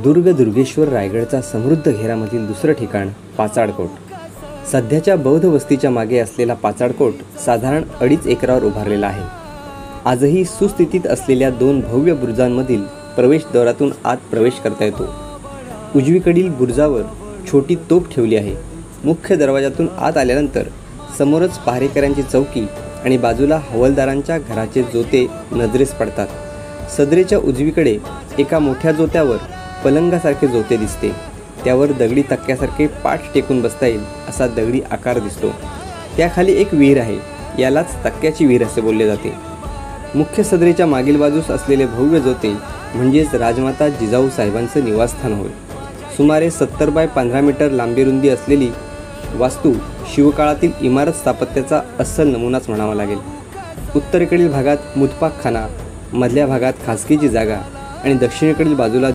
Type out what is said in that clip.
दुर्गेश्वर रायगडचा समृद्ध घेरामधील दुसरं ठिकाण पाचाडकोट. सध्याच्या बौद्ध वस्तीच्या मागे असलेला पाचाडकोट साधारण 2.5 एकरावर उभारलेला आहे. आजही सुस्थितीत असलेल्या 2 भव्य बुरुजांमधील प्रवेशद्वारातून आत प्रवेश करता येतो. उजवीकडील बुरुजावर छोटी तोफ ठेवली आहे. मुख्य दरवाजातून आत आल्यानंतर समोरच पहारेकऱ्यांची चौकी आणि बाजूला हवालदारांच्या घराचे जोते नजरेस पडतात. सदरेच्या उजवीकडे एका मोठ्या जोत्यावर पलंगासारखे जोते दिसते. त्यावर दगडी तक्क्यासारखे पाठ टेकून बसता येईल असा दगडी आकार दिसतो. त्याखाली एक विहीर आहे. यालाच तक्क्याची विहीर असे बोलले जाते. मुख्य सदरेच्या मागील बाजूस असलेले भव्य जोते म्हणजेच राजमाता जिजाऊ साहेबांचं निवासस्थान होय. सुमारे 70 बाय 15 मीटर लांबी रुंदी असलेली वास्तू शिवकाळातील इमारत स्थापत्याचा अस्सल नमुनाच म्हणावा लागेल. उत्तरेकडील भागात मुतपाकखाना, मधल्या भागात खासगीची जागा आणि दक्षिणेकडील बाजूला